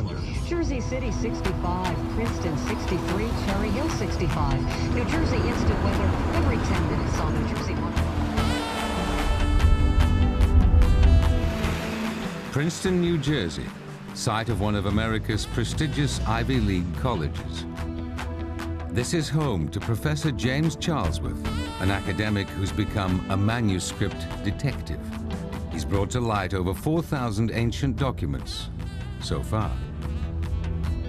thunder. Jersey City 65, Princeton 63, Cherry Hill 65. New Jersey instant weather every 10 minutes on New Jersey 1. Princeton, New Jersey, site of one of America's prestigious Ivy League colleges. This is home to Professor James Charlesworth, an academic who's become a manuscript detective. He's brought to light over 4,000 ancient documents so far.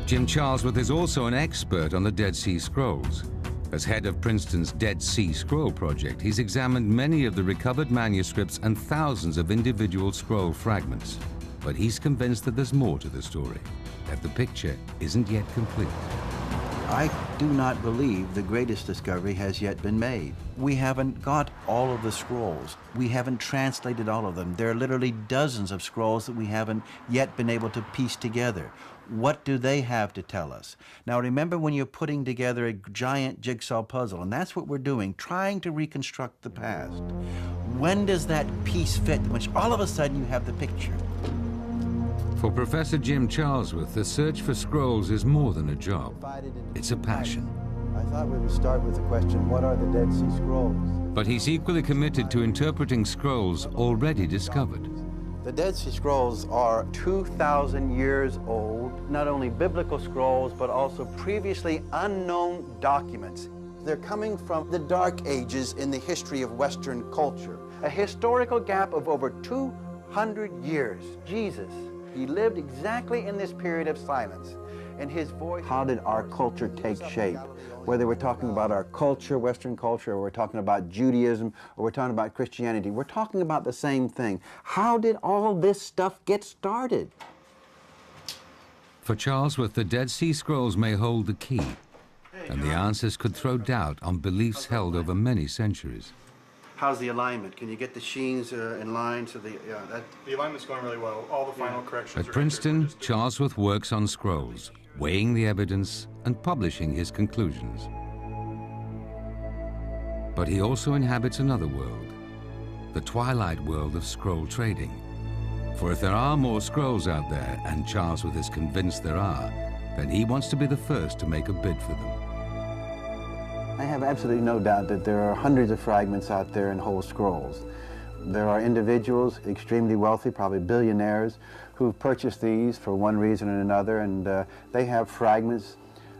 Jim Charlesworth is also an expert on the Dead Sea Scrolls. As head of Princeton's Dead Sea Scroll Project, he's examined many of the recovered manuscripts and thousands of individual scroll fragments. But he's convinced that there's more to the story, that the picture isn't yet complete. I do not believe the greatest discovery has yet been made. We haven't got all of the scrolls. We haven't translated all of them. There are literally dozens of scrolls that we haven't yet been able to piece together. What do they have to tell us? Now remember, when you're putting together a giant jigsaw puzzle, and that's what we're doing, trying to reconstruct the past, when does that piece fit, which all of a sudden you have the picture? For Professor Jim Charlesworth, the search for scrolls is more than a job. It's a passion. I thought we would start with the question, what are the Dead Sea Scrolls? But he's equally committed to interpreting scrolls already discovered. The Dead Sea Scrolls are 2,000 years old, not only biblical scrolls, but also previously unknown documents. They're coming from the Dark Ages in the history of Western culture, a historical gap of over 200 years. Jesus, he lived exactly in this period of silence. And his voice, how did our culture take shape? Whether we're talking about our culture, Western culture, or we're talking about Judaism, or we're talking about Christianity, we're talking about the same thing. How did all this stuff get started? For Charlesworth, the Dead Sea Scrolls may hold the key, and the answers could throw doubt on beliefs held over many centuries. How's the alignment? Can you get the sheens in line so the alignment's going really well. All the final corrections At Princeton, Charlesworth works on scrolls, weighing the evidence and publishing his conclusions. But he also inhabits another world, the twilight world of scroll trading. For if there are more scrolls out there, and Charlesworth is convinced there are, then he wants to be the first to make a bid for them. I have absolutely no doubt that there are hundreds of fragments out there in whole scrolls. There are individuals, extremely wealthy, probably billionaires, who've purchased these for one reason or another, and they have fragments.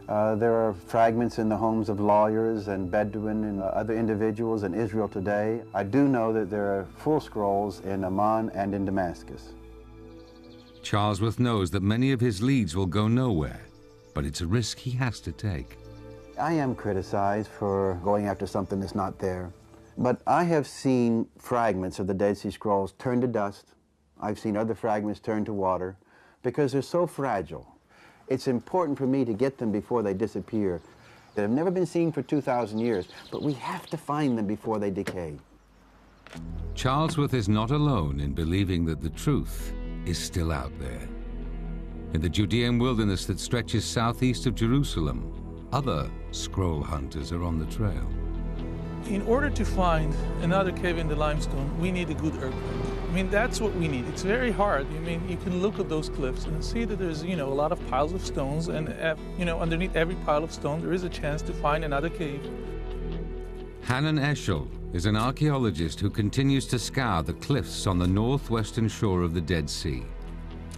There are fragments in the homes of lawyers and Bedouin and other individuals in Israel today. I do know that there are full scrolls in Amman and in Damascus. Charlesworth knows that many of his leads will go nowhere, but it's a risk he has to take. I am criticized for going after something that's not there. But I have seen fragments of the Dead Sea Scrolls turn to dust. I've seen other fragments turn to water because they're so fragile. It's important for me to get them before they disappear. They have never been seen for 2,000 years, but we have to find them before they decay. Charlesworth is not alone in believing that the truth is still out there. In the Judean wilderness that stretches southeast of Jerusalem, other scroll hunters are on the trail. In order to find another cave in the limestone, we need a good earthquake. I mean, that's what we need. It's very hard. I mean, you can look at those cliffs and see that there's, a lot of piles of stones, and, underneath every pile of stone, there is a chance to find another cave. Hanan Eshel is an archaeologist who continues to scour the cliffs on the northwestern shore of the Dead Sea.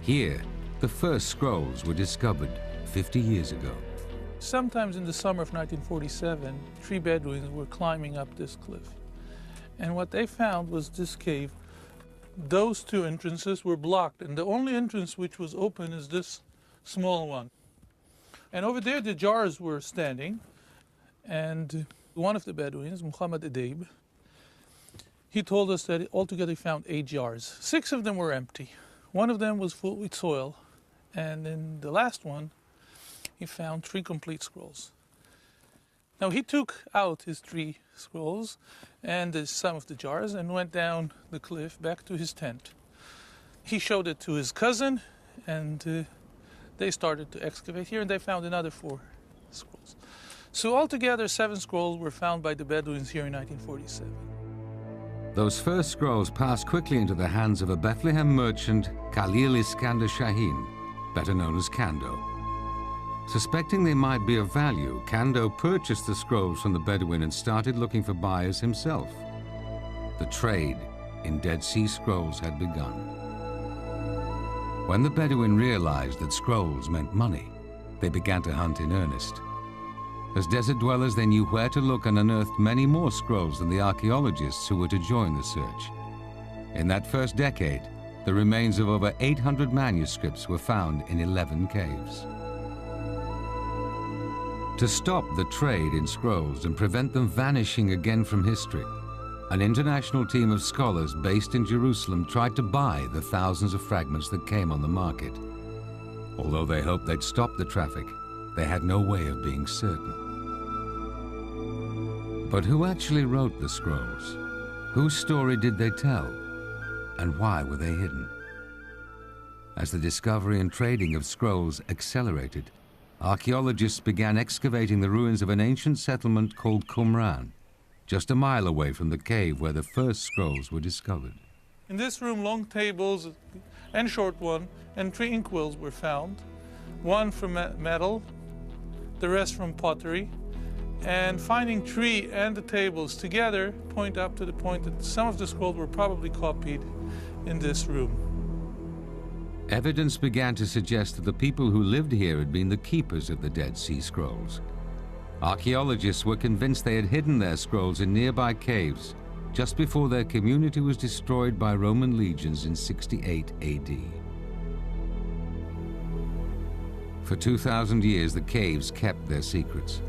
Here, the first scrolls were discovered 50 years ago. Sometimes in the summer of 1947, 3 Bedouins were climbing up this cliff. And what they found was this cave. Those 2 entrances were blocked, and the only entrance which was open is this small one. And over there, the jars were standing, and one of the Bedouins, Muhammad Adib, he told us that altogether he found 8 jars. 6 of them were empty. One of them was full with soil, and in the last one, he found 3 complete scrolls. Now he took out his 3 scrolls and some of the jars and went down the cliff back to his tent. He showed it to his cousin, and they started to excavate here, and they found another 4 scrolls. So altogether 7 scrolls were found by the Bedouins here in 1947. Those first scrolls passed quickly into the hands of a Bethlehem merchant, Khalil Iskander Shaheen. better known as Kando. Suspecting they might be of value, Kando purchased the scrolls from the Bedouin and started looking for buyers himself. The trade in Dead Sea Scrolls had begun. When the Bedouin realized that scrolls meant money, they began to hunt in earnest. As desert dwellers, they knew where to look and unearthed many more scrolls than the archaeologists who were to join the search. In that first decade, the remains of over 800 manuscripts were found in 11 caves. To stop the trade in scrolls and prevent them vanishing again from history, an international team of scholars based in Jerusalem tried to buy the thousands of fragments that came on the market. Although they hoped they'd stop the traffic, they had no way of being certain. But who actually wrote the scrolls? Whose story did they tell? And why were they hidden? As the discovery and trading of scrolls accelerated, archaeologists began excavating the ruins of an ancient settlement called Qumran, just a mile away from the cave where the first scrolls were discovered. In this room, long tables and short one and 3 inkwells were found, one from metal, the rest from pottery. And finding 3 and the tables together point up to the point that some of the scrolls were probably copied in this room. Evidence began to suggest that the people who lived here had been the keepers of the Dead Sea Scrolls. Archaeologists were convinced they had hidden their scrolls in nearby caves just before their community was destroyed by Roman legions in 68 AD. For 2,000 years, the caves kept their secrets,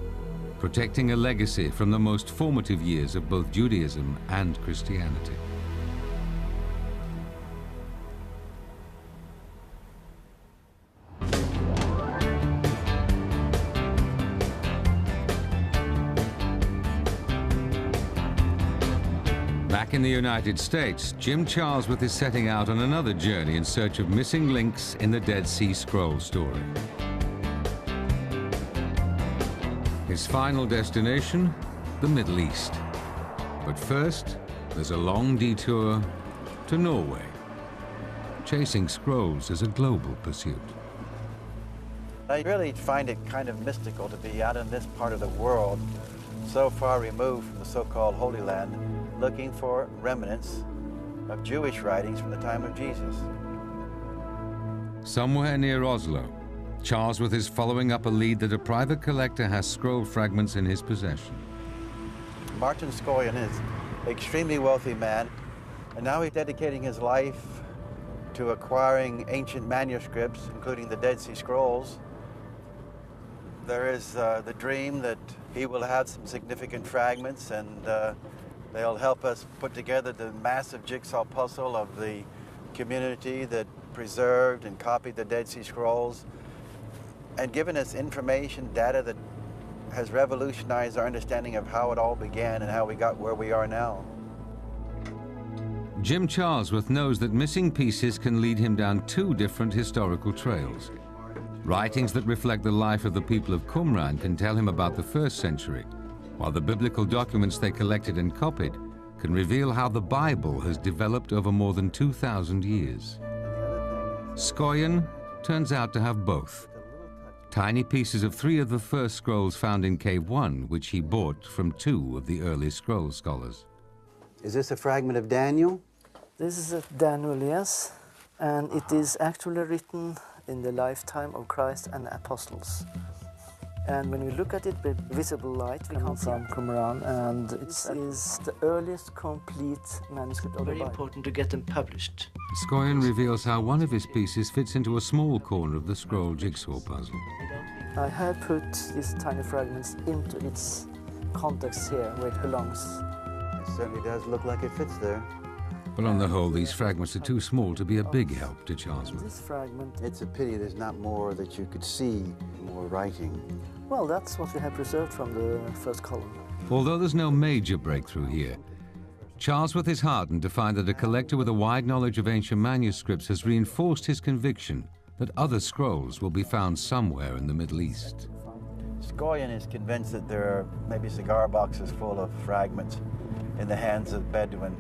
protecting a legacy from the most formative years of both Judaism and Christianity. Back in the United States, Jim Charlesworth is setting out on another journey in search of missing links in the Dead Sea Scrolls story. His final destination, the Middle East. But first, there's a long detour to Norway. Chasing scrolls is a global pursuit. I really find it kind of mystical to be out in this part of the world, so far removed from the so-called Holy Land, looking for remnants of Jewish writings from the time of Jesus. Somewhere near Oslo, Charlesworth is following up a lead that a private collector has scroll fragments in his possession. Martin Skoyen is an extremely wealthy man, and now he's dedicating his life to acquiring ancient manuscripts, including the Dead Sea Scrolls. There is the dream that he will have some significant fragments, and they'll help us put together the massive jigsaw puzzle of the community that preserved and copied the Dead Sea Scrolls, and given us information, data that has revolutionized our understanding of how it all began and how we got where we are now. Jim Charlesworth knows that missing pieces can lead him down 2 different historical trails. Writings that reflect the life of the people of Qumran can tell him about the 1st century, while the biblical documents they collected and copied can reveal how the Bible has developed over more than 2,000 years. Skoyen turns out to have both. Tiny pieces of 3 of the first scrolls found in Cave 1, which he bought from 2 of the early scroll scholars. Is this a fragment of Daniel? This is a Daniel, yes, and it is actually written in the lifetime of Christ and the apostles. And when we look at it with visible light, we come from Qumran, and it is the earliest complete manuscript of the Bible. Very important to get them published. Skoyen reveals how one of his pieces fits into a small corner of the scroll jigsaw puzzle. I have put these tiny fragments into its context here, where it belongs. It certainly does look like it fits there. But on the whole, these fragments are too small to be a big help to Charlesworth. This fragment... It's a pity there's not more that you could see, more writing. Well, that's what we have preserved from the first column. Although there's no major breakthrough here, Charlesworth is heartened to find that a collector with a wide knowledge of ancient manuscripts has reinforced his conviction that other scrolls will be found somewhere in the Middle East. Skoyen is convinced that there are maybe cigar boxes full of fragments in the hands of Bedouin.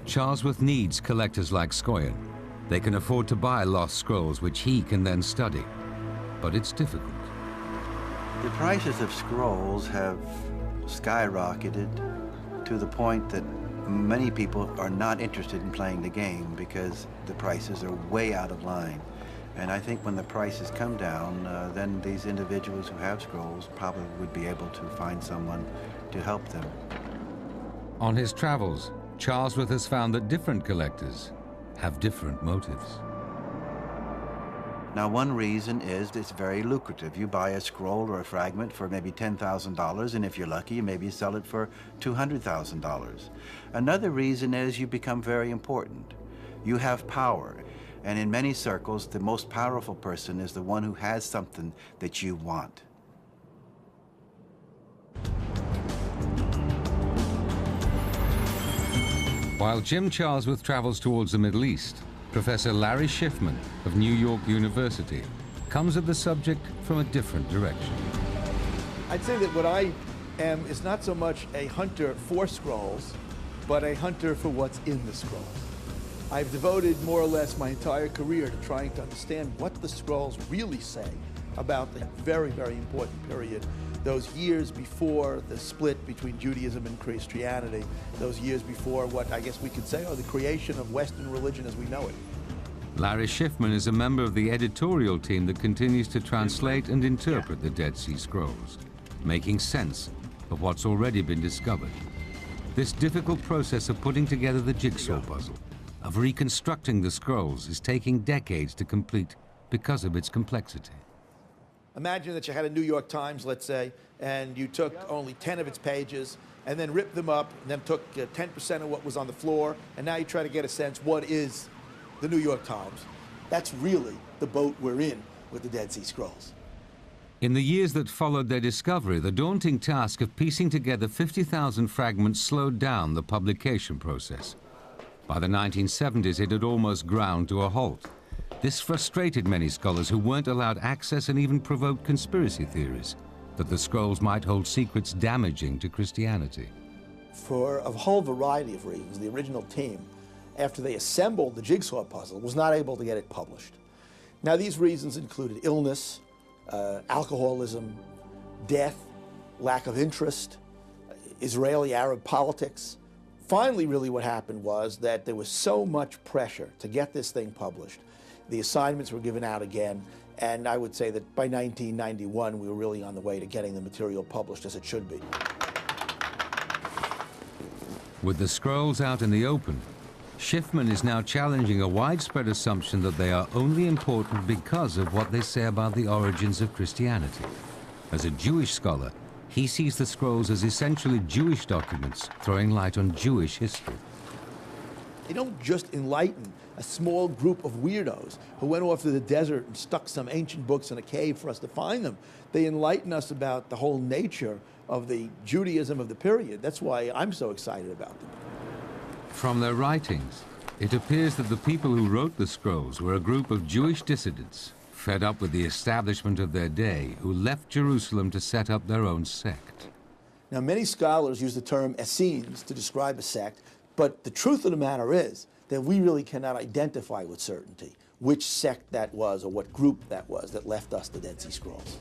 Charlesworth needs collectors like Skoyen, They can afford to buy lost scrolls, which he can then study. But it's difficult. The prices of scrolls have skyrocketed to the point that many people are not interested in playing the game because the prices are way out of line. And I think when the prices come down, then these individuals who have scrolls probably would be able to find someone to help them. On his travels, Charlesworth has found that different collectors have different motives. Now, one reason is it's very lucrative. You buy a scroll or a fragment for maybe $10,000, and if you're lucky, you maybe sell it for $200,000. Another reason is you become very important. You have power. And in many circles, the most powerful person is the one who has something that you want. While Jim Charlesworth travels towards the Middle East, Professor Larry Schiffman of New York University comes at the subject from a different direction. I'd say that what I am is not so much a hunter for scrolls, but a hunter for what's in the scrolls. I've devoted more or less my entire career to trying to understand what the scrolls really say about the very, very important period, those years before the split between Judaism and Christianity, those years before what I guess we could say are the creation of Western religion as we know it. Larry Schiffman is a member of the editorial team that continues to translate and interpret the Dead Sea Scrolls, making sense of what's already been discovered. This difficult process of putting together the jigsaw puzzle, of reconstructing the scrolls, is taking decades to complete because of its complexity. Imagine that you had a New York Times, let's say, and you took only 10 of its pages and then ripped them up and then took 10% of what was on the floor, and now you try to get a sense what is the New York Times. That's really the boat we're in with the Dead Sea Scrolls. In the years that followed their discovery, the daunting task of piecing together 50,000 fragments slowed down the publication process. By the 1970s, it had almost ground to a halt. This frustrated many scholars who weren't allowed access and even provoked conspiracy theories that the scrolls might hold secrets damaging to Christianity. For a whole variety of reasons, the original team, after they assembled the jigsaw puzzle, was not able to get it published. Now, these reasons included illness, alcoholism, death, lack of interest, Israeli-Arab politics. Finally, really what happened was that there was so much pressure to get this thing published. The assignments were given out again, and I would say that by 1991, we were really on the way to getting the material published as it should be. With the scrolls out in the open, Schiffman is now challenging a widespread assumption that they are only important because of what they say about the origins of Christianity. As a Jewish scholar, he sees the scrolls as essentially Jewish documents, throwing light on Jewish history. They don't just enlighten a small group of weirdos who went off to the desert and stuck some ancient books in a cave for us to find them. They enlighten us about the whole nature of the Judaism of the period. That's why I'm so excited about them. From their writings, it appears that the people who wrote the scrolls were a group of Jewish dissidents, fed up with the establishment of their day, who left Jerusalem to set up their own sect. Now, many scholars use the term Essenes to describe a sect, but the truth of the matter is that we really cannot identify with certainty which sect that was or what group that was that left us the Dead Sea Scrolls.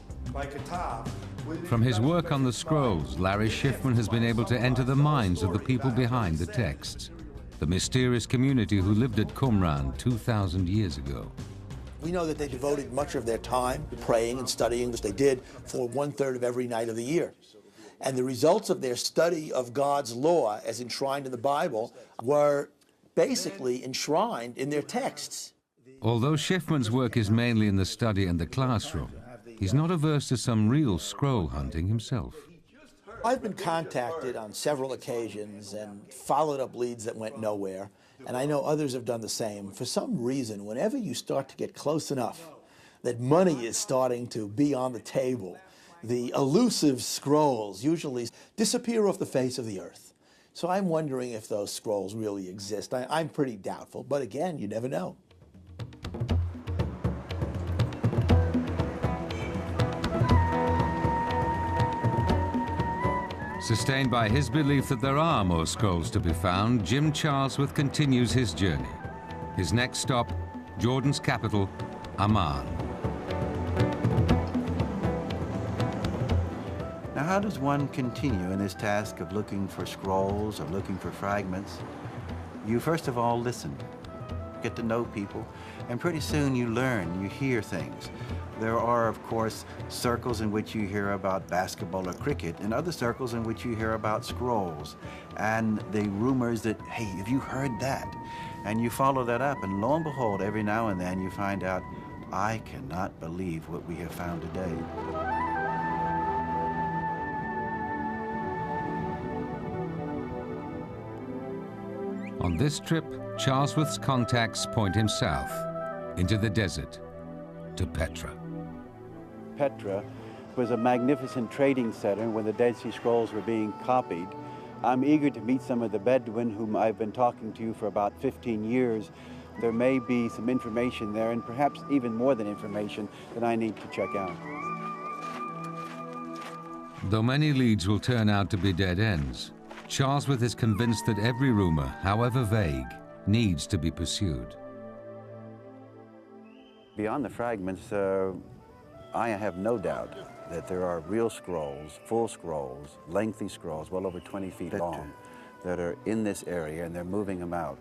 From his work on the scrolls, Larry Schiffman has been able to enter the minds of the people behind the texts, the mysterious community who lived at Qumran 2,000 years ago. We know that they devoted much of their time to praying and studying, which they did for 1/3 of every night of the year. And the results of their study of God's law, as enshrined in the Bible, were basically enshrined in their texts. Although Schiffman's work is mainly in the study and the classroom, he's not averse to some real scroll hunting himself. I've been contacted on several occasions and followed up leads that went nowhere, and I know others have done the same. For some reason, whenever you start to get close enough that money is starting to be on the table, the elusive scrolls usually disappear off the face of the earth. So I'm wondering if those scrolls really exist. I'm pretty doubtful, but again, you never know. Sustained by his belief that there are more scrolls to be found, Jim Charlesworth continues his journey. His next stop, Jordan's capital, Amman. Now, how does one continue in this task of looking for scrolls or looking for fragments? You first of all listen, get to know people, and pretty soon you learn, you hear things. There are, of course, circles in which you hear about basketball or cricket, and other circles in which you hear about scrolls, and the rumors that, hey, have you heard that? And you follow that up, and lo and behold, every now and then you find out, I cannot believe what we have found today. On this trip, Charlesworth's contacts point him south, into the desert, to Petra. Petra was a magnificent trading center when the Dead Sea Scrolls were being copied. I'm eager to meet some of the Bedouin whom I've been talking to for about 15 years. There may be some information there, and perhaps even more than information, that I need to check out. Though many leads will turn out to be dead ends, Charlesworth is convinced that every rumor, however vague, needs to be pursued. Beyond the fragments, I have no doubt that there are real scrolls, full scrolls, lengthy scrolls, well over 20 feet long, that are in this area, and they're moving them out.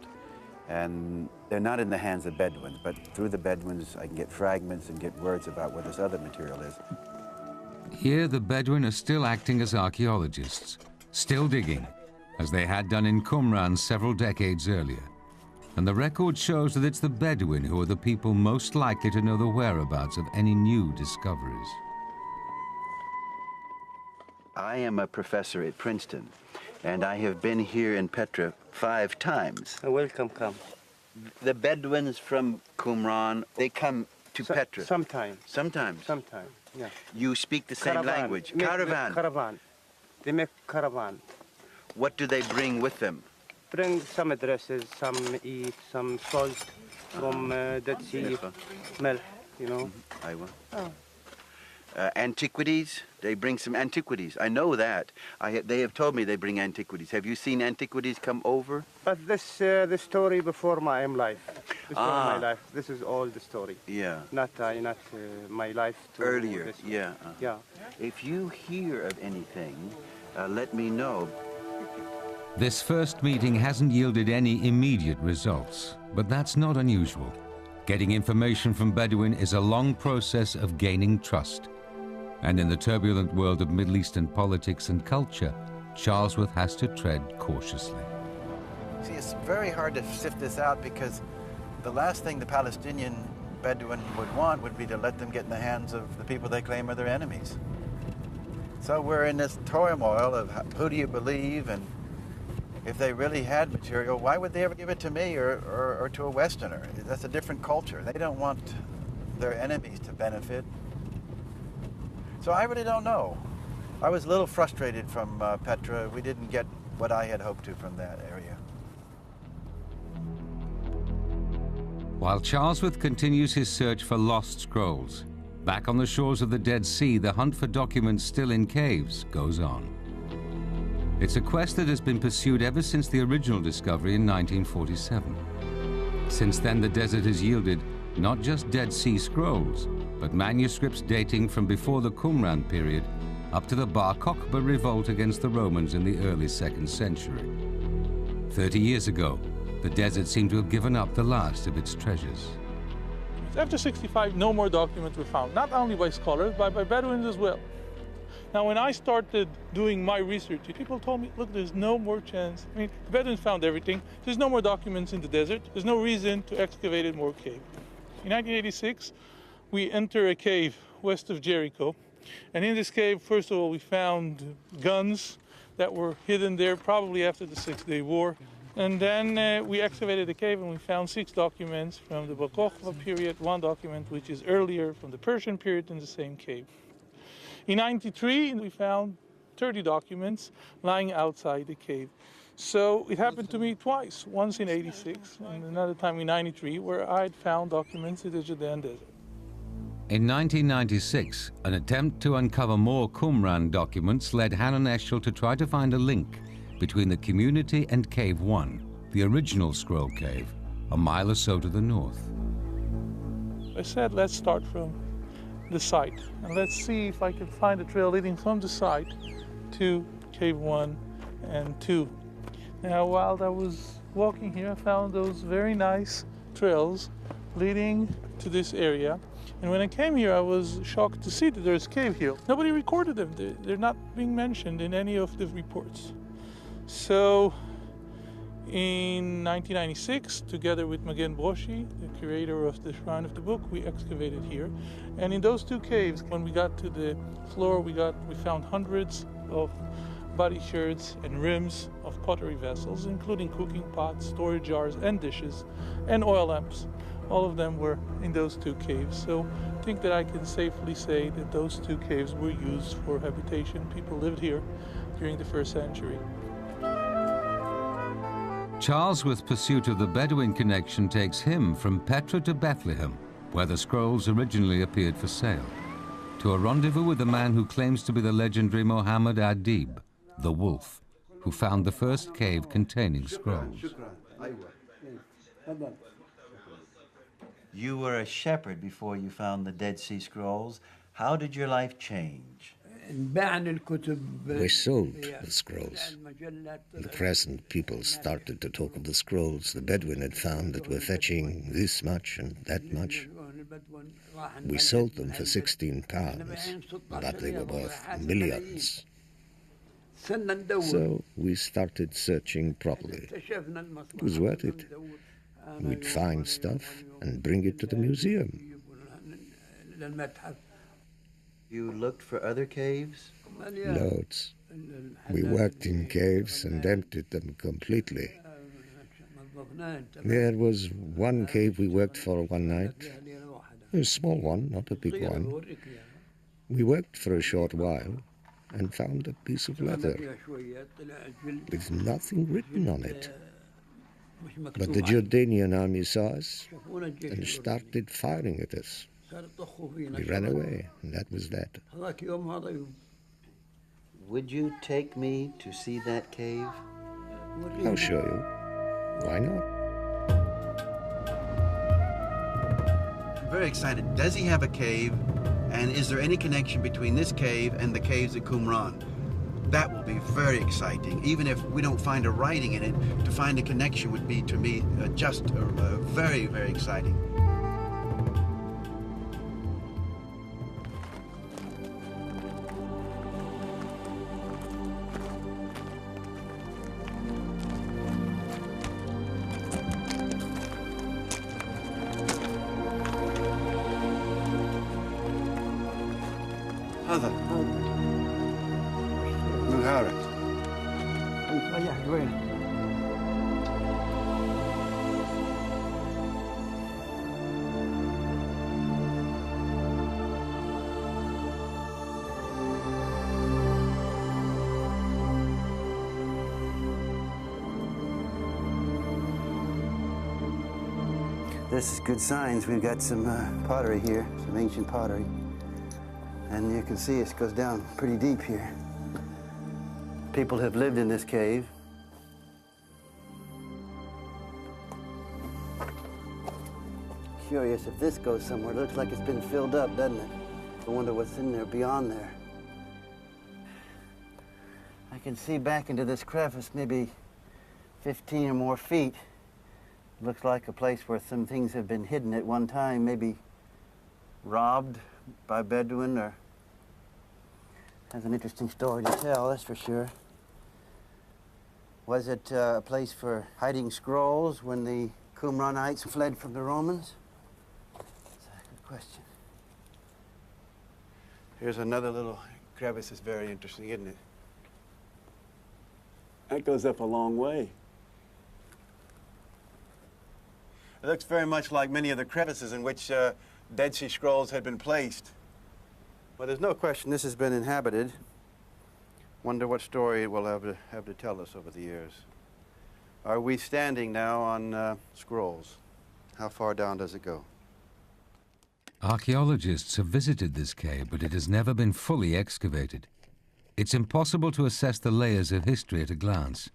And they're not in the hands of Bedouins, but through the Bedouins I can get fragments and get words about where this other material is. Here, the Bedouin are still acting as archaeologists, still digging, as they had done in Qumran several decades earlier. And the record shows that it's the Bedouin who are the people most likely to know the whereabouts of any new discoveries. I am a professor at Princeton, and I have been here in Petra 5 times. Welcome, come. The Bedouins from Qumran, they come to Petra? Sometimes. Sometimes? Sometimes, yeah. You speak the same language? Caravan? Caravan. They make caravan. What do they bring with them? Bring some dresses, some eat, some salt from Dead Sea, milk, you know. Oh. Antiquities? They bring some antiquities. I know that. They have told me they bring antiquities. Have you seen antiquities come over? But this the story before my life. Before my life. This is all the story. Yeah. Not my life. Earlier, yeah. Yeah. If you hear of anything, let me know. This first meeting hasn't yielded any immediate results, but that's not unusual. Getting information from Bedouin is a long process of gaining trust. And in the turbulent world of Middle Eastern politics and culture, Charlesworth has to tread cautiously. See, it's very hard to sift this out because the last thing the Palestinian Bedouin would want would be to let them get in the hands of the people they claim are their enemies. So we're in this turmoil of who do you believe, and if they really had material, why would they ever give it to me or to a Westerner? That's a different culture. They don't want their enemies to benefit. So I really don't know. I was a little frustrated from Petra. We didn't get what I had hoped to from that area. While Charlesworth continues his search for lost scrolls, back on the shores of the Dead Sea, the hunt for documents still in caves goes on. It's a quest that has been pursued ever since the original discovery in 1947. Since then, the desert has yielded not just Dead Sea scrolls, but manuscripts dating from before the Qumran period up to the Bar Kokhba revolt against the Romans in the early 2nd century. 30 years ago, the desert seemed to have given up the last of its treasures. After 65, no more documents were found, not only by scholars, but by Bedouins as well. Now, when I started doing my research, people told me, look, there's no more chance. I mean, the Bedouins found everything. There's no more documents in the desert. There's no reason to excavate it more cave. In 1986, we enter a cave west of Jericho. And in this cave, first of all, we found guns that were hidden there probably after the 6-Day War. And then we excavated the cave and we found 6 documents from the Bar Kokhba period, 1 document which is earlier from the Persian period in the same cave. In 93, we found 30 documents lying outside the cave. So it happened to me twice, once in 86 and another time in 93, where I'd found documents in the Judean desert. In 1996, an attempt to uncover more Qumran documents led Hanan Eshel to try to find a link between the community and Cave 1, the original scroll cave, a mile or so to the north. I said, let's start from the site, and let's see if I can find a trail leading from the site to Cave 1 and 2. Now, while I was walking here, I found those very nice trails leading to this area. And when I came here, I was shocked to see that there's cave here. Nobody recorded them. They're not being mentioned in any of the reports. So, in 1996, together with Magen Broshi, the curator of the Shrine of the Book, we excavated here. And in those two caves, when we got to the floor, we found hundreds of body shirts and rims of pottery vessels, including cooking pots, storage jars, and dishes, and oil lamps. All of them were in those two caves. So I think that I can safely say that those two caves were used for habitation. People lived here during the 1st century. Charlesworth's pursuit of the Bedouin connection takes him from Petra to Bethlehem, where the scrolls originally appeared for sale, to a rendezvous with a man who claims to be the legendary Mohammed Adib, the Wolf, who found the first cave containing scrolls. You were a shepherd before you found the Dead Sea Scrolls. How did your life change? We sold the scrolls. In the present, people started to talk of the scrolls the Bedouin had found that were fetching this much and that much. We sold them for £16, but they were worth millions. So we started searching properly. It was worth it. We'd find stuff and bring it to the museum. You looked for other caves? Loads. We worked in caves and emptied them completely. There was one cave we worked for one night. A small one, not a big one. We worked for a short while and found a piece of leather with nothing written on it. But the Jordanian army saw us and started firing at us. We ran away, and that was that. Would you take me to see that cave? I'll show you. Why not? I'm very excited. Does he have a cave? And is there any connection between this cave and the caves at Qumran? That will be very exciting. Even if we don't find a writing in it, to find a connection would be, to me, just very, very exciting. هذا مهارة. This is good signs. We've got some pottery here, some ancient pottery. And you can see it goes down pretty deep here. People have lived in this cave. Curious if this goes somewhere. It looks like it's been filled up, doesn't it? I wonder what's in there beyond there. I can see back into this crevice maybe 15 or more feet. Looks like a place where some things have been hidden at one time, maybe robbed by Bedouin, or has an interesting story to tell, that's for sure. Was it a place for hiding scrolls when the Qumranites fled from the Romans? That's a good question. Here's another little crevice that's very interesting, isn't it? That goes up a long way. It looks very much like many of the crevices in which Dead Sea Scrolls had been placed. Well, there's no question this has been inhabited. Wonder what story it will have to tell us over the years. Are we standing now on scrolls? How far down does it go? Archaeologists have visited this cave, but it has never been fully excavated. It's impossible to assess the layers of history at a glance.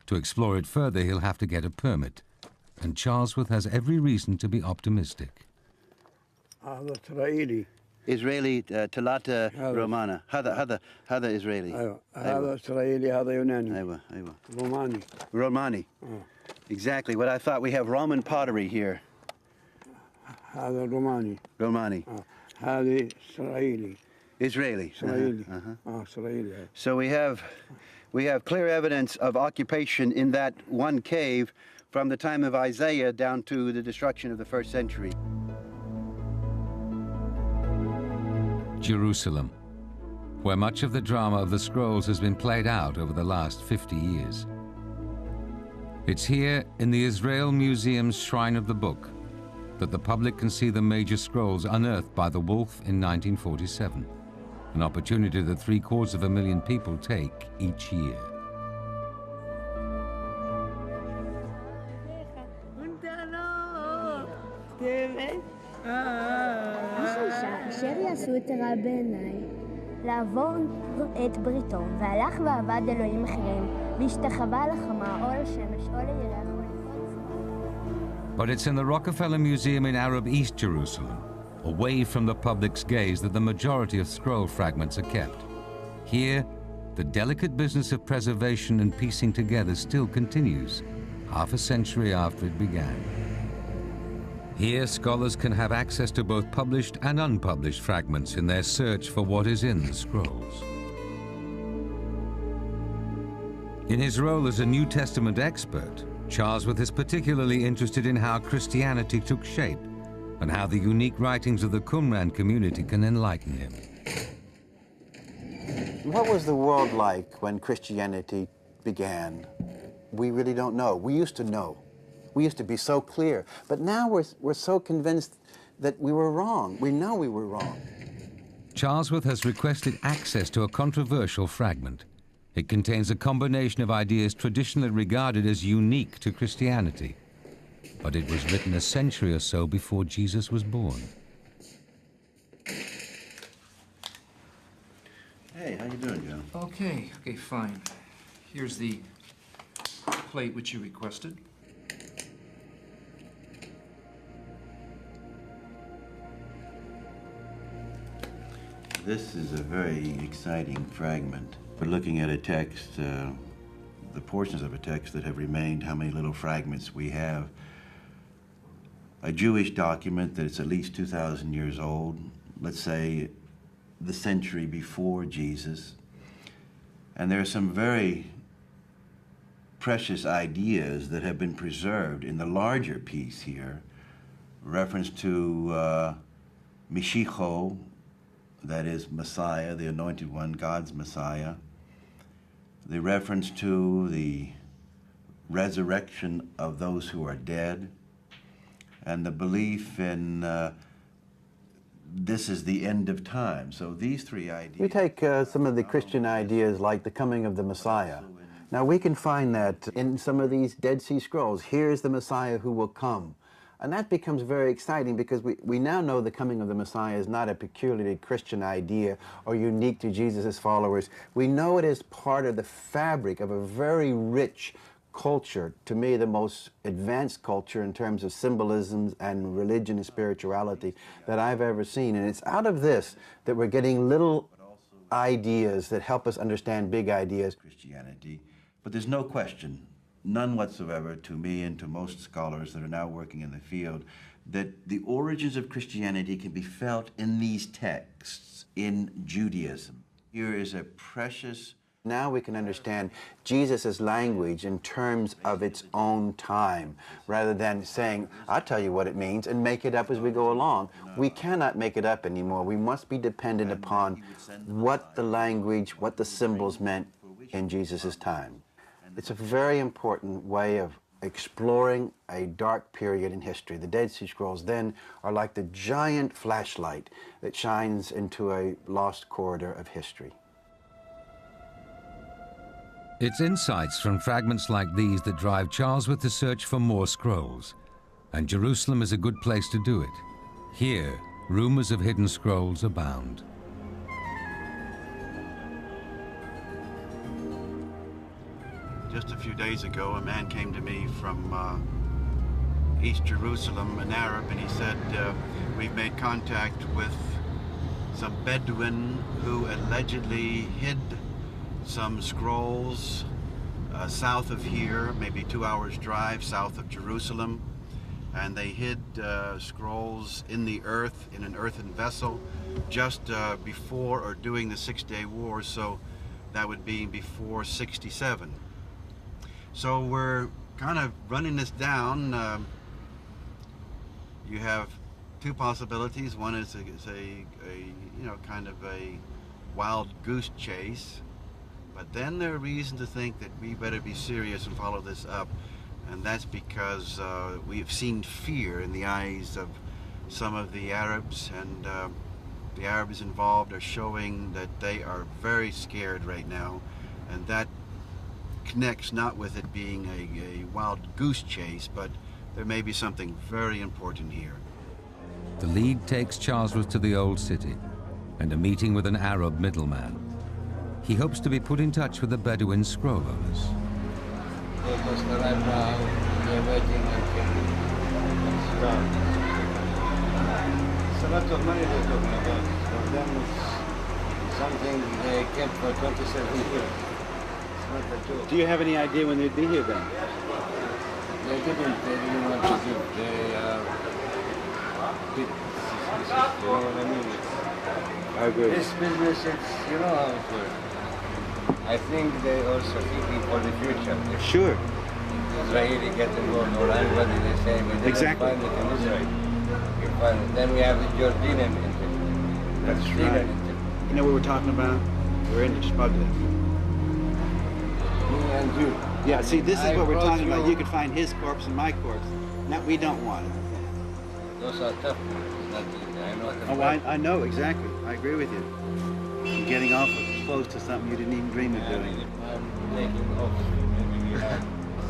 To explore it further, he'll have to get a permit, and Charlesworth has every reason to be optimistic. هذا إسرائيلي. Israeli تلاتة رومانا. هذا إسرائيلي. أيوة. هذا إسرائيلي هذا يوناني. أيوة. روماني. Romani. Exactly what I thought. We have Roman pottery here. هذا روماني. Romani. هذه إسرائيلي. Israeli. إسرائيلي. إسرائيلي. So we have clear evidence of occupation in that one cave from the time of Isaiah down to the destruction of the 1st century. Jerusalem, where much of the drama of the scrolls has been played out over the last 50 years. It's here in the Israel Museum's Shrine of the Book that the public can see the major scrolls unearthed by the wolf in 1947, an opportunity that 750,000 people take each year. אשר יעשו את הרע בעיניי, לעבור את בריתו, והלך ועבד אלוהים אחרים, והשתחווה לחמה או לשמש או לירח או לכל. But it's in the Rockefeller Museum in Arab East Jerusalem, away from the public's gaze, that the majority of scroll fragments are kept. Here, the delicate business of preservation and piecing together still continues, half a century after it began. Here, scholars can have access to both published and unpublished fragments in their search for what is in the scrolls. In his role as a New Testament expert, Charlesworth is particularly interested in how Christianity took shape and how the unique writings of the Qumran community can enlighten him. What was the world like when Christianity began? We really don't know. We used to know. We used to be so clear. But now we're so convinced that we were wrong. We know we were wrong. Charlesworth has requested access to a controversial fragment. It contains a combination of ideas traditionally regarded as unique to Christianity. But it was written a century or so before Jesus was born. Hey, how you doing, Joe? Okay, fine. Here's the plate which you requested. This is a very exciting fragment. We're looking at a text, the portions of a text that have remained, how many little fragments we have. A Jewish document that is at least 2,000 years old, let's say the century before Jesus. And there are some very precious ideas that have been preserved in the larger piece here. Reference to Mishicho, that is Messiah, the Anointed One, God's Messiah. The reference to the resurrection of those who are dead, and the belief in this is the end of time. So these three ideas. We take some of the Christian ideas like the coming of the Messiah. Now we can find that in some of these Dead Sea Scrolls. Here's the Messiah who will come. And that becomes very exciting because we now know the coming of the Messiah is not a peculiarly Christian idea or unique to Jesus' followers. We know it is part of the fabric of a very rich culture, to me the most advanced culture in terms of symbolisms and religion and spirituality that I've ever seen. And it's out of this that we're getting little ideas that help us understand big ideas. Christianity, but there's no question, none whatsoever to me and to most scholars that are now working in the field, that the origins of Christianity can be felt in these texts in Judaism. Here is a precious. Now we can understand Jesus' language in terms of its own time, rather than saying, I'll tell you what it means, and make it up as we go along. We cannot make it up anymore. We must be dependent upon what the language, what the symbols meant in Jesus' time. It's a very important way of exploring a dark period in history. The Dead Sea Scrolls then are like the giant flashlight that shines into a lost corridor of history. It's insights from fragments like these that drive Charlesworth to search for more scrolls. And Jerusalem is a good place to do it. Here, rumors of hidden scrolls abound. Just a few days ago, a man came to me from East Jerusalem, an Arab, and he said, we've made contact with some Bedouin who allegedly hid some scrolls south of here, maybe 2 hours drive south of Jerusalem, and they hid scrolls in the earth, in an earthen vessel, just before or during the Six-Day War, so that would be before 67. So we're kind of running this down. You have two possibilities. One is a you know, kind of a wild goose chase, but then there are reasons to think that we better be serious and follow this up, and that's because we've seen fear in the eyes of some of the Arabs, and the Arabs involved are showing that they are very scared right now, and that connects not with it being a wild goose chase, but there may be something very important here. The lead takes Charlesworth to the old city and a meeting with an Arab middleman. He hopes to be put in touch with the Bedouin scroll owners. They just arrived now. They're waiting until it's done. It's a lot of money they're talking about. For them, it's something they kept for 27 years. It's not a joke. Do you have any idea when they'd be here then? They didn't want to give. You know what I mean? I agree. This business, it's, you know how it works. I think they also thinking for the future. If Sure. Israeli get involved or anybody, they say we didn't Exactly. find it in Israel. We find it. Then we have the Jordanian interview. That's Palestinian right. interview. You know what we're talking about? We're into smuggling. Me and you. Yeah, see, this is I what we're brought talking about. you- You could find his corpse and my corpse. No, we don't want it. Those are tough. Not easy. I know what Oh, I know, exactly. I agree with you. You're getting off close to something you didn't even dream of doing. I'm taking off. Maybe we have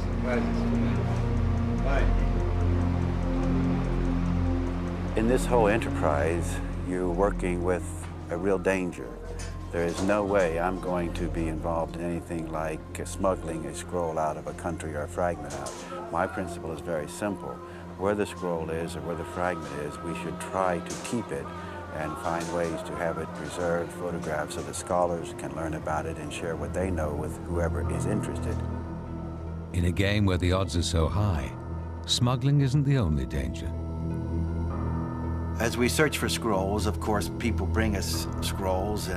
surprises tonight. Bye. In this whole enterprise, you're working with a real danger. There is no way I'm going to be involved in anything like smuggling a scroll out of a country or a fragment out. My principle is very simple. Where the scroll is or where the fragment is, we should try to keep it and find ways to have it preserved, photographed, so that scholars can learn about it and share what they know with whoever is interested. In a game where the odds are so high, smuggling isn't the only danger. As we search for scrolls, of course, people bring us scrolls,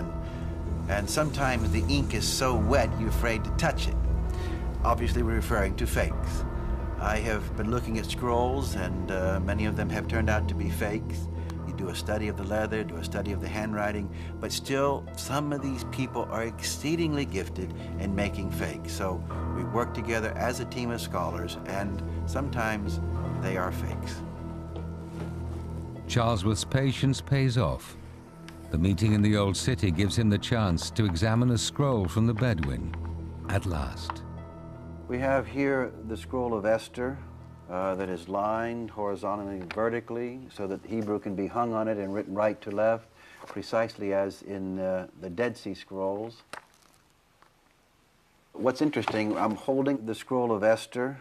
and sometimes the ink is so wet you're afraid to touch it. Obviously, we're referring to fakes. I have been looking at scrolls, and many of them have turned out to be fakes. You do a study of the leather, do a study of the handwriting, but still, some of these people are exceedingly gifted in making fakes. So we work together as a team of scholars, and sometimes they are fakes. Charlesworth's patience pays off. The meeting in the old city gives him the chance to examine a scroll from the Bedouin, at last. We have here the scroll of Esther that is lined horizontally and vertically so that Hebrew can be hung on it and written right to left, precisely as in the Dead Sea Scrolls. What's interesting, I'm holding the scroll of Esther,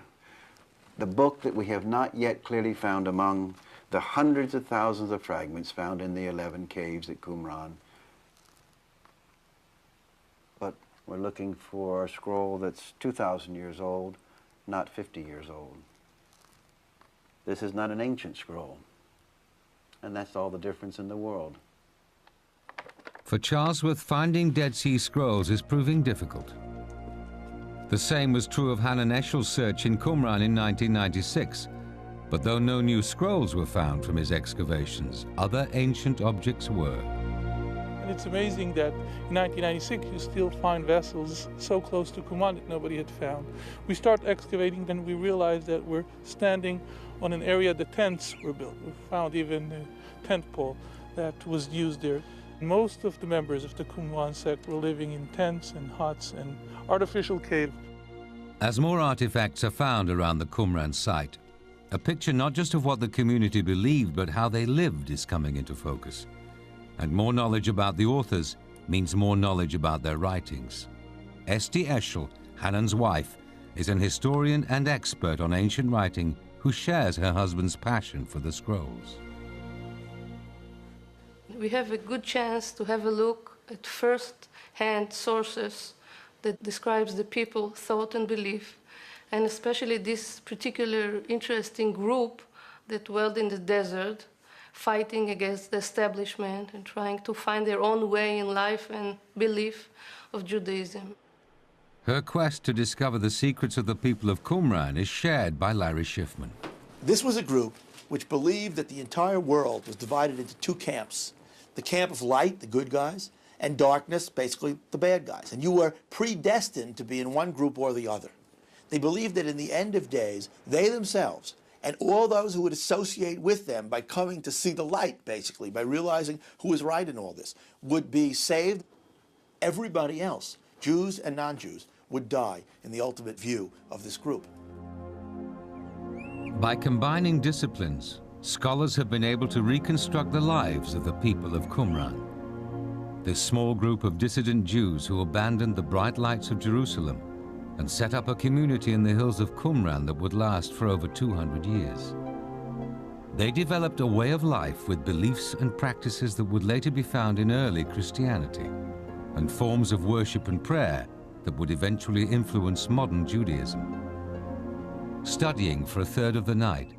the book that we have not yet clearly found among the hundreds of thousands of fragments found in the 11 caves at Qumran. But we're looking for a scroll that's 2,000 years old, not 50 years old. This is not an ancient scroll, and that's all the difference in the world. For Charlesworth, finding Dead Sea Scrolls is proving difficult. The same was true of Hanan Eshel's search in Qumran in 1996. But though no new scrolls were found from his excavations, other ancient objects were. And it's amazing that in 1996 you still find vessels so close to Qumran that nobody had found. We start excavating, then we realize that we're standing on an area the tents were built. We found even a tent pole that was used there. Most of the members of the Qumran sect were living in tents and huts and artificial caves. As more artifacts are found around the Qumran site, a picture not just of what the community believed, but how they lived is coming into focus. And more knowledge about the authors means more knowledge about their writings. Esti Eshel, Hanan's wife, is an historian and expert on ancient writing who shares her husband's passion for the scrolls. We have a good chance to have a look at first-hand sources that describes the people, thought and belief, and especially this particular interesting group that dwelled in the desert, fighting against the establishment and trying to find their own way in life and belief of Judaism. Her quest to discover the secrets of the people of Qumran is shared by Larry Schiffman. This was a group which believed that the entire world was divided into two camps. The camp of light, the good guys, and darkness, basically the bad guys. And you were predestined to be in one group or the other. They believed that in the end of days, they themselves and all those who would associate with them by coming to see the light, basically, by realizing who was right in all this, would be saved. Everybody else, Jews and non-Jews, would die in the ultimate view of this group. By combining disciplines, scholars have been able to reconstruct the lives of the people of Qumran. This small group of dissident Jews who abandoned the bright lights of Jerusalem and set up a community in the hills of Qumran that would last for over 200 years. They developed a way of life with beliefs and practices that would later be found in early Christianity, and forms of worship and prayer that would eventually influence modern Judaism. Studying for a third of the night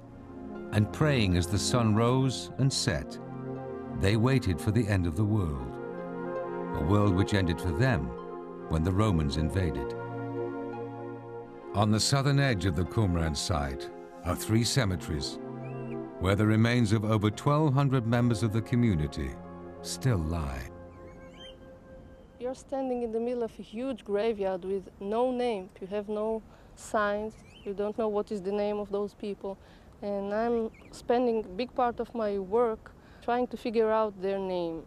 and praying as the sun rose and set, they waited for the end of the world, a world which ended for them when the Romans invaded. On the southern edge of the Qumran site are 3 cemeteries where the remains of over 1,200 members of the community still lie. You're standing in the middle of a huge graveyard with no name. You have no signs. You don't know what is the name of those people. And I'm spending a big part of my work trying to figure out their name.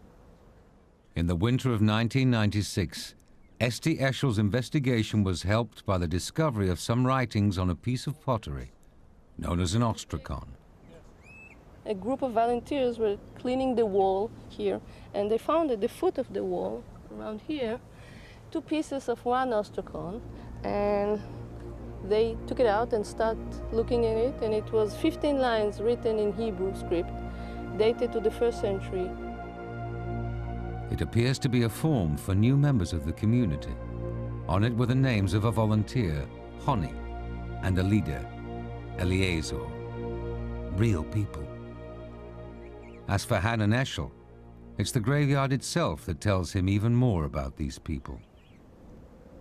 In the winter of 1996, Esti Eschel's investigation was helped by the discovery of some writings on a piece of pottery known as an ostrakon. A group of volunteers were cleaning the wall here, and they found at the foot of the wall, around here, 2 pieces of one ostrakon, and they took it out and started looking at it, and it was 15 lines written in Hebrew script, dated to the 1st century. It appears to be a form for new members of the community. On it were the names of a volunteer, Honi, and a leader, Eliezer. Real people. As for Hanan Eschel, it's the graveyard itself that tells him even more about these people.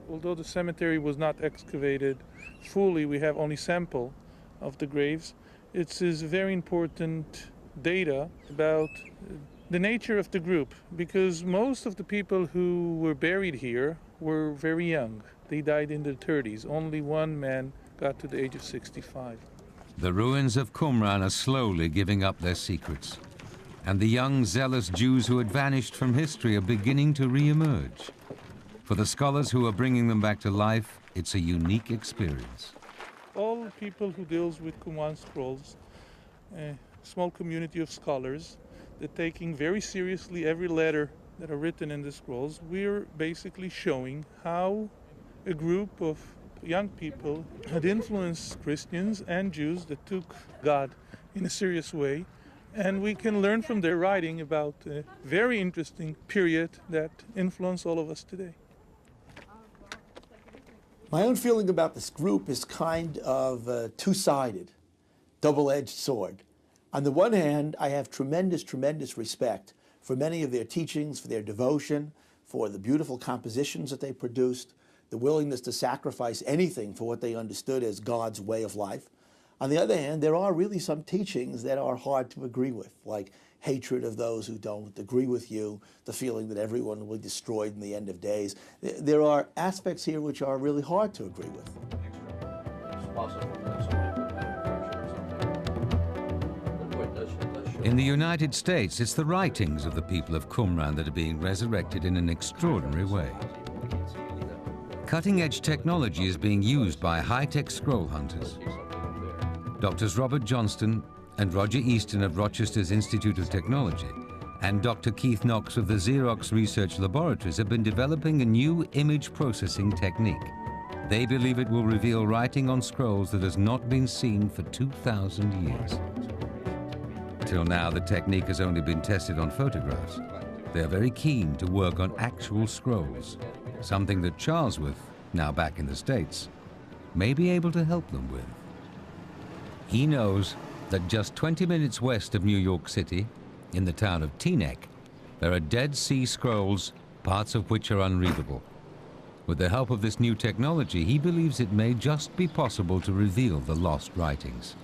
Although the cemetery was not excavated fully, we have only sample of the graves. It is very important data about the nature of the group, because most of the people who were buried here were very young. They died in their 30s. Only one man got to the age of 65. The ruins of Qumran are slowly giving up their secrets, and the young, zealous Jews who had vanished from history are beginning to re-emerge. For the scholars who are bringing them back to life, it's a unique experience. All people who deals with Qumran scrolls, a small community of scholars, they're taking very seriously every letter that are written in the scrolls. We're basically showing how a group of young people had influenced Christians and Jews that took God in a serious way. And we can learn from their writing about a very interesting period that influenced all of us today. My own feeling about this group is kind of two-sided, double-edged sword. On the one hand, I have tremendous, tremendous respect for many of their teachings, for their devotion, for the beautiful compositions that they produced, the willingness to sacrifice anything for what they understood as God's way of life. On the other hand, there are really some teachings that are hard to agree with, like hatred of those who don't agree with you, the feeling that everyone will be destroyed in the end of days. There are aspects here which are really hard to agree with. In the United States, it's the writings of the people of Qumran that are being resurrected in an extraordinary way. Cutting-edge technology is being used by high-tech scroll hunters. Doctors Robert Johnston and Roger Easton of Rochester's Institute of Technology and Dr. Keith Knox of the Xerox Research Laboratories have been developing a new image processing technique. They believe it will reveal writing on scrolls that has not been seen for 2,000 years. Till now, the technique has only been tested on photographs. They are very keen to work on actual scrolls, something that Charlesworth, now back in the States, may be able to help them with. He knows that just 20 minutes west of New York City, in the town of Teaneck, there are Dead Sea Scrolls, parts of which are unreadable. With the help of this new technology, he believes it may just be possible to reveal the lost writings.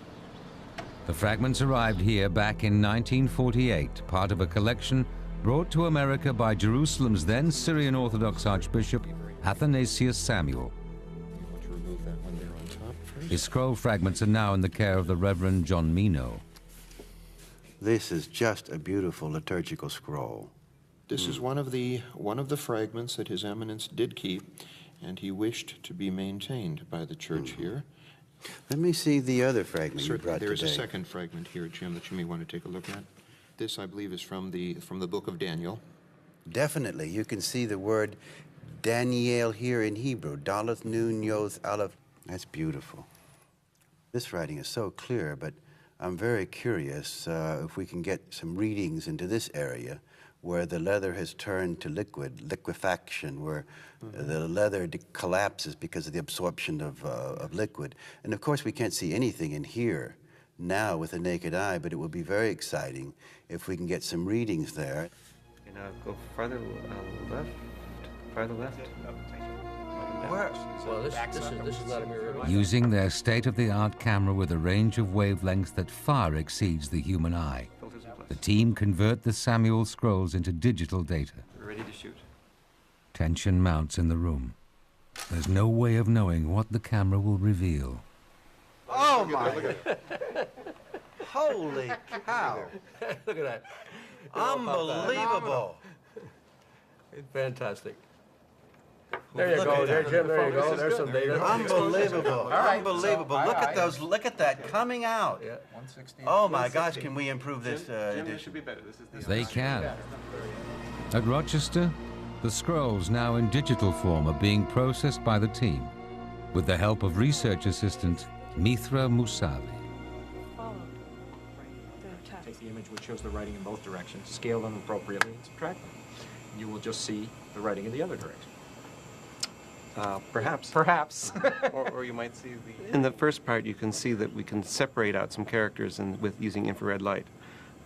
The fragments arrived here back in 1948, part of a collection brought to America by Jerusalem's then Syrian Orthodox Archbishop, Athanasius Samuel. His scroll fragments are now in the care of the Reverend John Mino. This is just a beautiful liturgical scroll. This is one of the fragments that His Eminence did keep, and he wished to be maintained by the church here. Let me see the other fragment you brought There is a today. second fragment here, Jim, that you may want to take a look at. This, I believe, is from the book of Daniel. Definitely. You can see the word Daniel here in Hebrew. Daleth Nun Yoth Aleph. That's beautiful. This writing is so clear, but I'm very curious if we can get some readings into this area where the leather has turned to liquefaction, where the leather collapses because of the absorption of liquid. And of course, we can't see anything in here now with the naked eye, but it will be very exciting if we can get some readings there. And go farther left, farther left. Where? Well, this is Vladimir. Using their state-of-the-art camera with a range of wavelengths that far exceeds the human eye, the team convert the Samuel scrolls into digital data. We're ready to shoot. Tension mounts in the room. There's no way of knowing what the camera will reveal. Oh my! Holy cow! Look at that. Unbelievable! It's fantastic. There you go, there, Jim. There you go. There's some data. Unbelievable! Right, Unbelievable! so, Look right. at those! Look at that coming out! Yeah. Oh my gosh! Can we improve this Jim, this edition? should be better. This is the They can. At Rochester, the scrolls, now in digital form, are being processed by the team with the help of research assistant Mithra Musavi. Take the image which shows the writing in both directions, scale them appropriately, and subtract them. You will just see the writing in the other direction. Perhaps. Perhaps. or you might see the... In the first part, you can see that we can separate out some characters with using infrared light.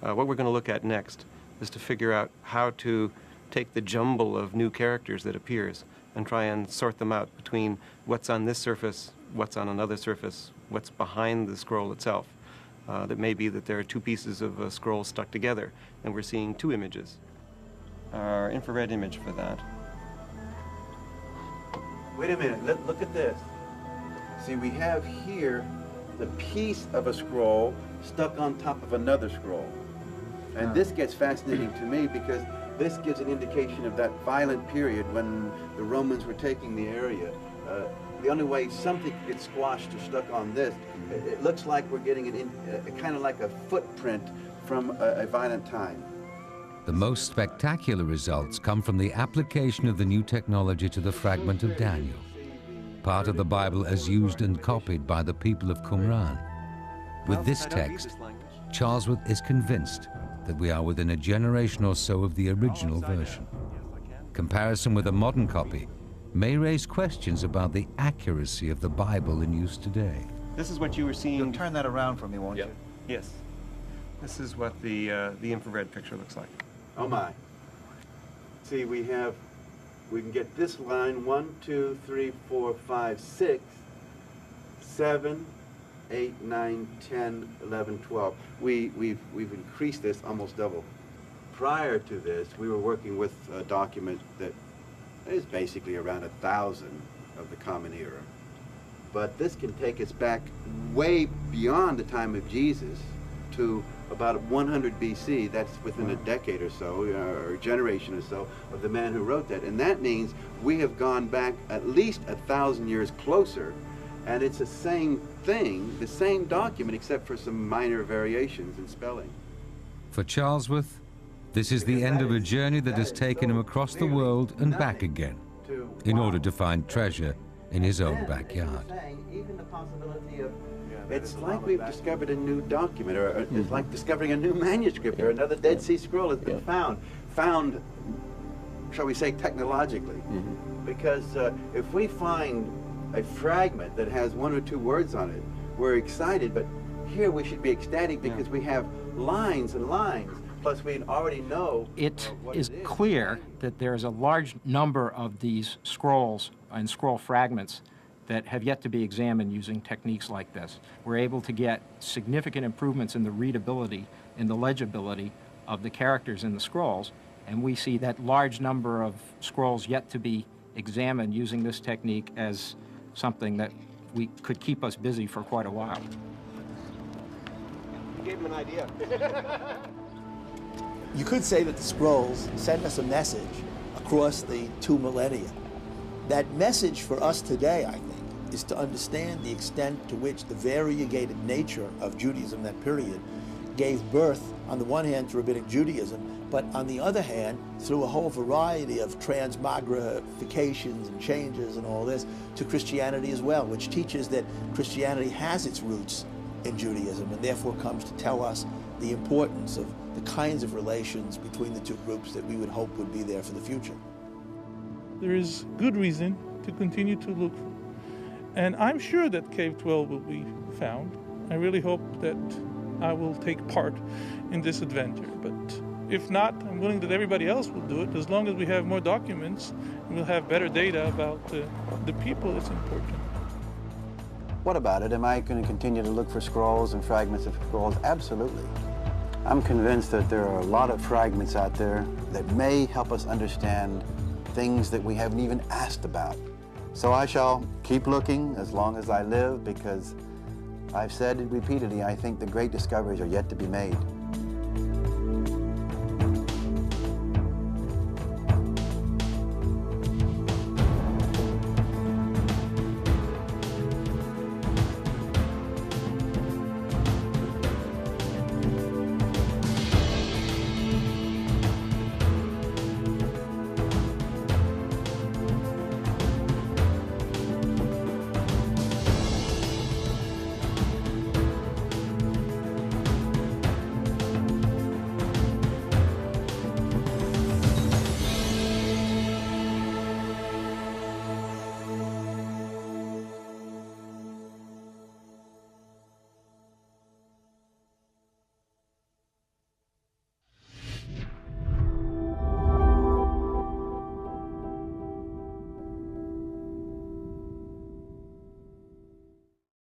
What we're going to look at next is to figure out how to take the jumble of new characters that appears and try and sort them out between what's on this surface, what's on another surface, what's behind the scroll itself. That may be that there are two pieces of a scroll stuck together, and we're seeing two images. Our infrared image for that. Wait a minute, look at this. See, we have here the piece of a scroll stuck on top of another scroll. And this gets fascinating to me because this gives an indication of that violent period when the Romans were taking the area. The only way something could get squashed or stuck on this, it looks like we're getting kind of like a footprint from a violent time. The most spectacular results come from the application of the new technology to the fragment of Daniel, part of the Bible as used and copied by the people of Qumran. With this text, Charlesworth is convinced that we are within a generation or so of the original version. Comparison with a modern copy may raise questions about the accuracy of the Bible in use today. This is what you were seeing. You'll turn that around for me, won't you? Yes. This is what the infrared picture looks like. Oh my. See, we can get this line 1, 2, 3, 4, 5, 6, 7, 8, 9, 10, 11, 12. We've increased this almost double. Prior to this, we were working with a document that is basically around 1,000 of the Common Era. But this can take us back way beyond the time of Jesus to about 100 BC. That's within a decade or so, or a generation or so, of the man who wrote that. And that means we have gone back at least 1,000 years closer, and it's the same thing, the same document, except for some minor variations in spelling. For Charlesworth, this is the end of a journey that has taken him across the world and back again in order to find treasure in his own backyard. Even the possibility of, it's like we've discovered a new document, or it's like discovering a new manuscript, or another Dead Sea Scroll has been found, shall we say, technologically. Because if we find a fragment that has 1 or 2 words on it, we're excited, but here we should be ecstatic because we have lines and lines, plus we already know It is clear that there is a large number of these scrolls and scroll fragments that have yet to be examined using techniques like this. We're able to get significant improvements in the readability, in the legibility of the characters in the scrolls, and we see that large number of scrolls yet to be examined using this technique as something that could keep us busy for quite a while. You gave him an idea. You could say that the scrolls send us a message across the 2 millennia. That message for us today, I think, is to understand the extent to which the variegated nature of Judaism in that period gave birth, on the one hand, to Rabbinic Judaism, but on the other hand, through a whole variety of transmogrifications and changes and all this, to Christianity as well, which teaches that Christianity has its roots in Judaism and therefore comes to tell us the importance of the kinds of relations between the 2 groups that we would hope would be there for the future. There is good reason to continue to look for. And I'm sure that Cave 12 will be found. I really hope that I will take part in this adventure. But if not, I'm willing that everybody else will do it. As long as we have more documents and we'll have better data about the people, it's important. What about it? Am I going to continue to look for scrolls and fragments of scrolls? Absolutely. I'm convinced that there are a lot of fragments out there that may help us understand things that we haven't even asked about. So I shall keep looking as long as I live, because I've said it repeatedly, I think the great discoveries are yet to be made.